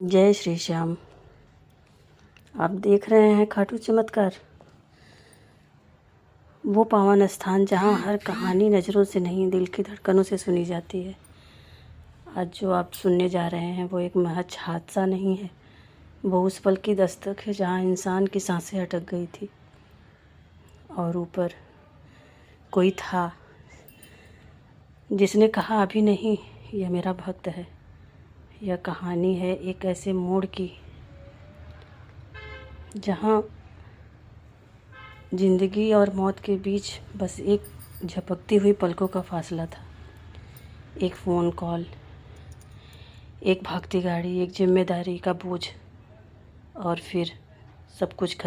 जय श्री श्याम। आप देख रहे हैं खाटू चमत्कार, वो पावन स्थान जहाँ हर कहानी नज़रों से नहीं दिल की धड़कनों से सुनी जाती है। आज जो आप सुनने जा रहे हैं वो एक महज हादसा नहीं है, वो उस पल की दस्तक है जहाँ इंसान की सांसें अटक गई थी और ऊपर कोई था जिसने कहा अभी नहीं, यह मेरा भक्त है। यह कहानी है एक ऐसे मोड़ की जहाँ जिंदगी और मौत के बीच बस एक झपकती हुई पलकों का फासला था। एक फ़ोन कॉल, एक भागती गाड़ी, एक जिम्मेदारी का बोझ, और फिर सब कुछ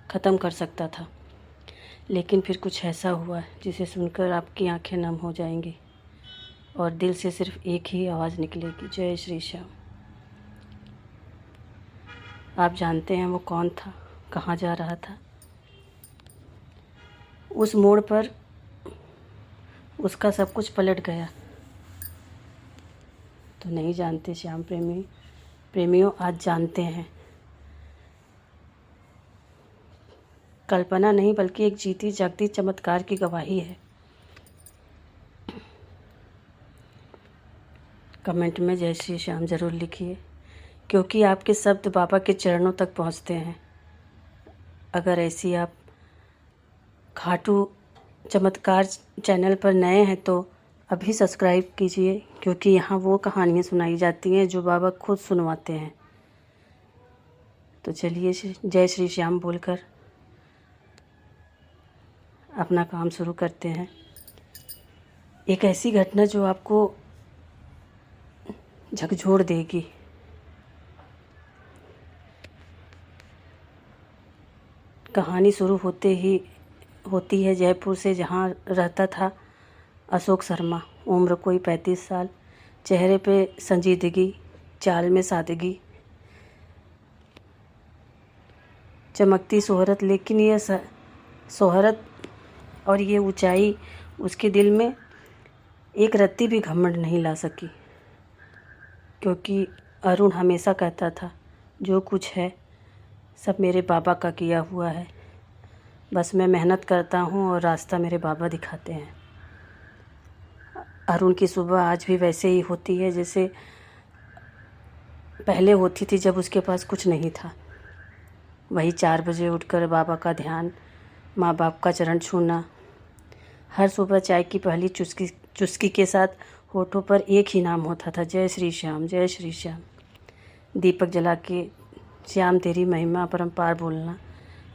ख़त्म कर सकता था। लेकिन फिर कुछ ऐसा हुआ जिसे सुनकर आपकी आंखें नम हो जाएंगी और दिल से सिर्फ एक ही आवाज़ निकलेगी, जय श्री श्याम। आप जानते हैं वो कौन था, कहाँ जा रहा था? उस मोड़ पर उसका सब कुछ पलट गया। तो नहीं जानते श्याम प्रेमियों, आज जानते हैं। कल्पना नहीं बल्कि एक जीती जागती चमत्कार की गवाही है। कमेंट में जय श्री श्याम ज़रूर लिखिए, क्योंकि आपके शब्द बाबा के चरणों तक पहुंचते हैं। अगर ऐसी आप खाटू चमत्कार चैनल पर नए हैं तो अभी सब्सक्राइब कीजिए, क्योंकि यहाँ वो कहानियाँ सुनाई जाती हैं जो बाबा खुद सुनवाते हैं। तो चलिए जय श्री श्याम बोलकर अपना काम शुरू करते हैं। एक ऐसी घटना जो आपको झकझोर देगी। कहानी शुरू होती है जयपुर से, जहाँ रहता था अशोक शर्मा। उम्र कोई 35 साल, चेहरे पे संजीदगी, चाल में सादगी, चमकती शोहरत। लेकिन यह शोहरत और ये ऊंचाई उसके दिल में एक रत्ती भी घमंड नहीं ला सकी, क्योंकि अरुण हमेशा कहता था जो कुछ है सब मेरे बाबा का किया हुआ है, बस मैं मेहनत करता हूँ और रास्ता मेरे बाबा दिखाते हैं। अरुण की सुबह आज भी वैसे ही होती है जैसे पहले होती थी जब उसके पास कुछ नहीं था। वही 4 बजे उठकर बाबा का ध्यान, माँ बाप का चरण छूना। हर सुबह चाय की पहली चुस्की के साथ होठों पर एक ही नाम होता था, जय श्री श्याम, जय श्री श्याम। दीपक जला के श्याम तेरी महिमा अपरंपार बोलना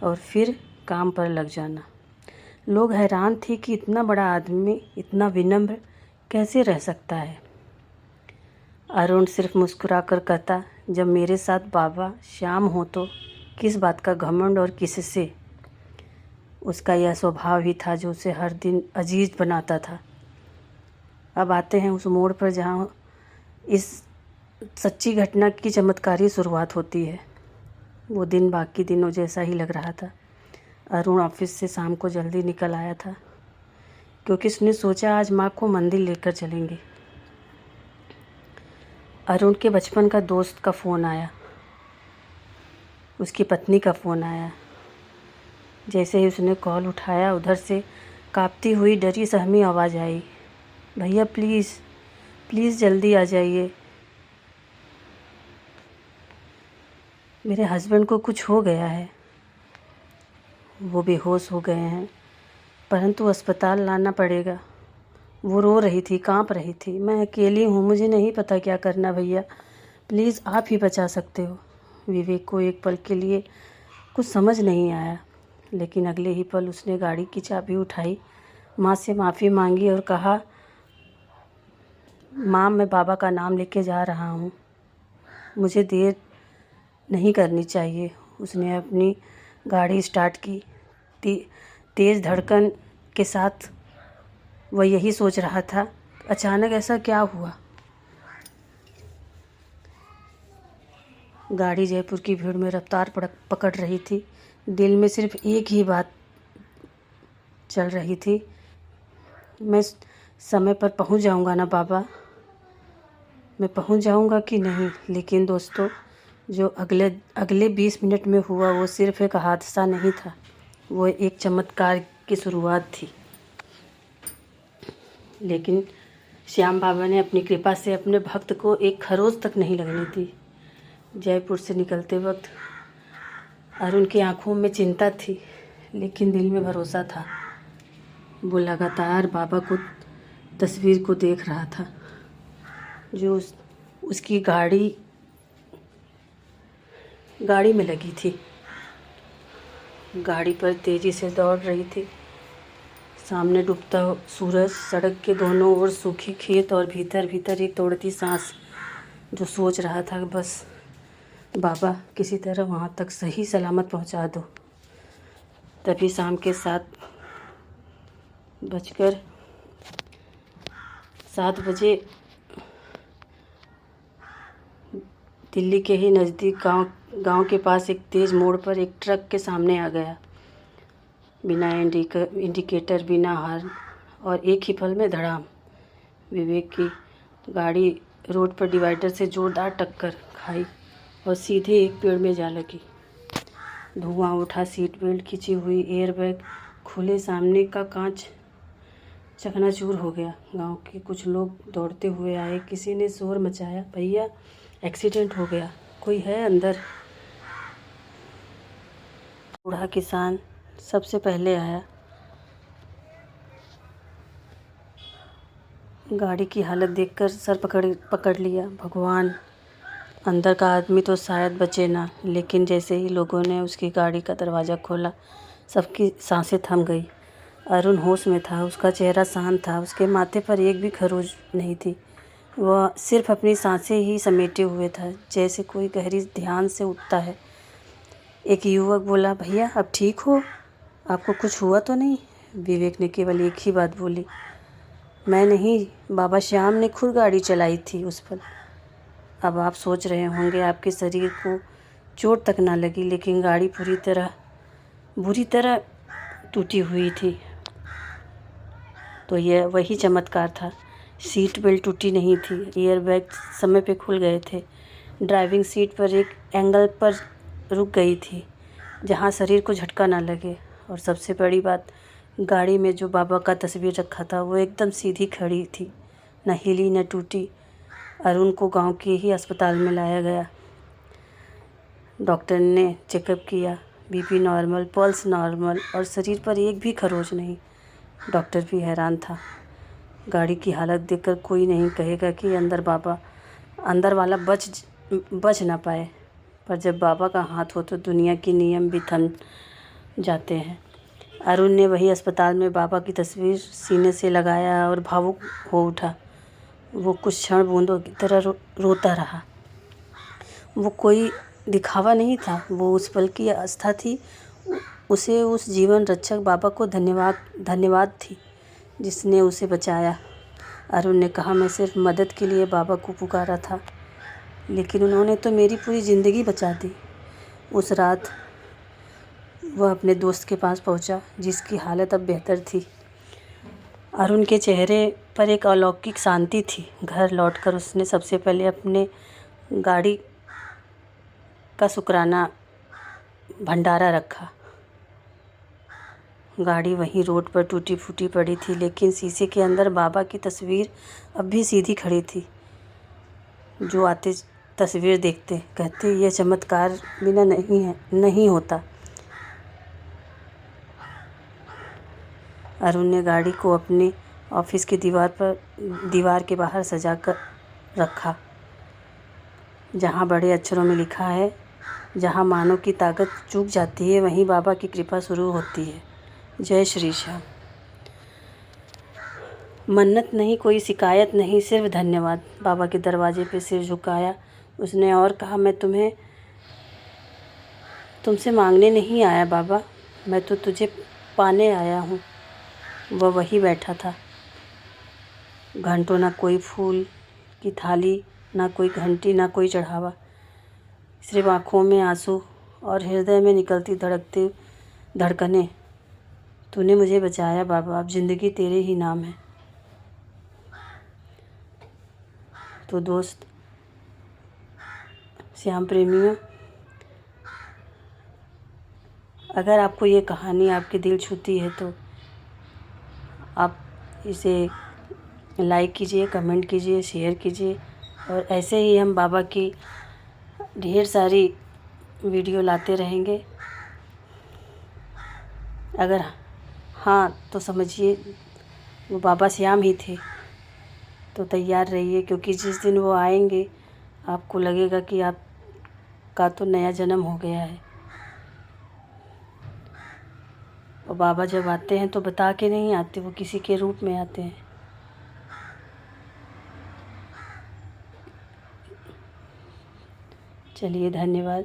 और फिर काम पर लग जाना। लोग हैरान थे कि इतना बड़ा आदमी इतना विनम्र कैसे रह सकता है। अरुण सिर्फ मुस्कुराकर कहता, जब मेरे साथ बाबा श्याम हो तो किस बात का घमंड और किससे। उसका यह स्वभाव ही था जो उसे हर दिन अजीज बनाता था। अब आते हैं उस मोड़ पर जहाँ इस सच्ची घटना की चमत्कारी शुरुआत होती है। वो दिन बाकी दिनों जैसा ही लग रहा था। अरुण ऑफिस से शाम को जल्दी निकल आया था, क्योंकि उसने सोचा आज माँ को मंदिर लेकर चलेंगे। अरुण के बचपन का दोस्त का फ़ोन आया, उसकी पत्नी का फ़ोन आया। जैसे ही उसने कॉल उठाया, उधर से कांपती हुई डरी सहमी आवाज़ आई, भैया प्लीज़ जल्दी आ जाइए, मेरे हस्बैंड को कुछ हो गया है। वो बेहोश हो गए हैं, परंतु अस्पताल लाना पड़ेगा। वो रो रही थी, कांप रही थी। मैं अकेली हूँ, मुझे नहीं पता क्या करना, भैया प्लीज़ आप ही बचा सकते हो। विवेक को एक पल के लिए कुछ समझ नहीं आया, लेकिन अगले ही पल उसने गाड़ी की चाबी उठाई, माँ से माफ़ी मांगी और कहा, माँ मैं बाबा का नाम लेके जा रहा हूँ, मुझे देर नहीं करनी चाहिए। उसने अपनी गाड़ी स्टार्ट की, तेज़ धड़कन के साथ। वह यही सोच रहा था, अचानक ऐसा क्या हुआ। गाड़ी जयपुर की भीड़ में रफ्तार पकड़ रही थी। दिल में सिर्फ एक ही बात चल रही थी, मैं समय पर पहुंच जाऊंगा ना बाबा। मैं पहुंच जाऊंगा कि नहीं। लेकिन दोस्तों, जो अगले अगले 20 मिनट में हुआ वो सिर्फ एक हादसा नहीं था, वो एक चमत्कार की शुरुआत थी। लेकिन श्याम बाबा ने अपनी कृपा से अपने भक्त को एक खरोच तक नहीं लगने दी। जयपुर से निकलते वक्त अरुण की आंखों में चिंता थी, लेकिन दिल में भरोसा था। वो लगातार बाबा को तस्वीर को देख रहा था, जो उसकी गाड़ी में लगी थी। गाड़ी पर तेज़ी से दौड़ रही थी। सामने डूबता सूरज, सड़क के दोनों ओर सूखे खेत और भीतर भीतर एक तोड़ती सांस, जो सोच रहा था बस बाबा किसी तरह वहाँ तक सही सलामत पहुँचा दो। तभी शाम के 7 बजे दिल्ली के ही नज़दीक गांव के पास एक तेज़ मोड़ पर एक ट्रक के सामने आ गया। बिना इंडिकेटर, बिना हॉर्न और एक ही पल में धड़ाम। विवेक की गाड़ी रोड पर डिवाइडर से जोरदार टक्कर खाई और सीधे एक पेड़ में जा लगी। धुआं उठा, सीट बेल्ट खिंची हुई, एयरबैग खुले, सामने का कांच चकनाचूर हो गया। गांव के कुछ लोग दौड़ते हुए आए। किसी ने शोर मचाया, भैया एक्सीडेंट हो गया, कोई है अंदर। बूढ़ा किसान सबसे पहले आया। गाड़ी की हालत देखकर सर पकड़ लिया। भगवान, अंदर का आदमी तो शायद बचे ना। लेकिन जैसे ही लोगों ने उसकी गाड़ी का दरवाज़ा खोला, सबकी सांसें थम गई। अरुण होश में था, उसका चेहरा शांत था, उसके माथे पर एक भी खरोंच नहीं थी। वह सिर्फ अपनी सांसें ही समेटे हुए था, जैसे कोई गहरी ध्यान से उठता है। एक युवक बोला, भैया अब ठीक हो? आपको कुछ हुआ तो नहीं? विवेक ने केवल एक ही बात बोली, मैं नहीं, बाबा श्याम ने खुद गाड़ी चलाई थी उस पर। अब आप सोच रहे होंगे आपके शरीर को चोट तक ना लगी, लेकिन गाड़ी बुरी तरह टूटी हुई थी। तो यह वही चमत्कार था। सीट बेल्ट टूटी नहीं थी, एयरबैग समय पे खुल गए थे, ड्राइविंग सीट पर एक एंगल पर रुक गई थी जहां शरीर को झटका ना लगे। और सबसे बड़ी बात, गाड़ी में जो बाबा का तस्वीर रखा था वो एकदम सीधी खड़ी थी, न हिली न टूटी। अरुण को गांव के ही अस्पताल में लाया गया। डॉक्टर ने चेकअप किया, बीपी नॉर्मल, पल्स नॉर्मल और शरीर पर एक भी खरोंच नहीं। डॉक्टर भी हैरान था। गाड़ी की हालत देखकर कोई नहीं कहेगा कि अंदर वाला बच ना पाए, पर जब बाबा का हाथ हो तो दुनिया के नियम भी थम जाते हैं। अरुण ने वही अस्पताल में बाबा की तस्वीर सीने से लगाया और भावुक हो उठा। वो कुछ क्षण बूंदों की तरह रोता रहा। वो कोई दिखावा नहीं था, वो उस पल की आस्था थी। उसे उस जीवन रक्षक बाबा को धन्यवाद थी जिसने उसे बचाया। अरुण ने कहा, मैं सिर्फ मदद के लिए बाबा को पुकारा था, लेकिन उन्होंने तो मेरी पूरी ज़िंदगी बचा दी। उस रात वह अपने दोस्त के पास पहुंचा, जिसकी हालत अब बेहतर थी। अरुण के चेहरे पर एक अलौकिक शांति थी। घर लौटकर उसने सबसे पहले अपने गाड़ी का शुक्राना भंडारा रखा। गाड़ी वहीं रोड पर टूटी फूटी पड़ी थी, लेकिन शीशे के अंदर बाबा की तस्वीर अब भी सीधी खड़ी थी। जो आते तस्वीर देखते कहते, यह चमत्कार बिना नहीं होता। अरुण ने गाड़ी को अपने ऑफिस की दीवार के बाहर सजा कर रखा, जहाँ बड़े अक्षरों में लिखा है, जहाँ मानव की ताकत चूक जाती है वहीं बाबा की कृपा शुरू होती है। जय श्री श्याम। मन्नत नहीं, कोई शिकायत नहीं, सिर्फ धन्यवाद। बाबा के दरवाजे पे सिर झुकाया उसने और कहा, मैं तुमसे मांगने नहीं आया बाबा, मैं तो तुझे पाने आया हूँ। वह वही बैठा था। घंटों ना कोई फूल की थाली, ना कोई घंटी, ना कोई चढ़ावा, सिर्फ आँखों में आंसू और हृदय में निकलती धड़कती धड़कनें। तूने मुझे बचाया बाबा, अब ज़िंदगी तेरे ही नाम है। तो दोस्त, श्याम प्रेमियों, अगर आपको ये कहानी आपके दिल छूती है तो आप इसे लाइक कीजिए, कमेंट कीजिए, शेयर कीजिए। और ऐसे ही हम बाबा की ढेर सारी वीडियो लाते रहेंगे। अगर हाँ तो समझिए वो बाबा श्याम ही थे, तो तैयार रहिए, क्योंकि जिस दिन वो आएंगे आपको लगेगा कि आपका तो नया जन्म हो गया है। और बाबा जब आते हैं तो बता के नहीं आते, वो किसी के रूप में आते हैं। चलिए, धन्यवाद।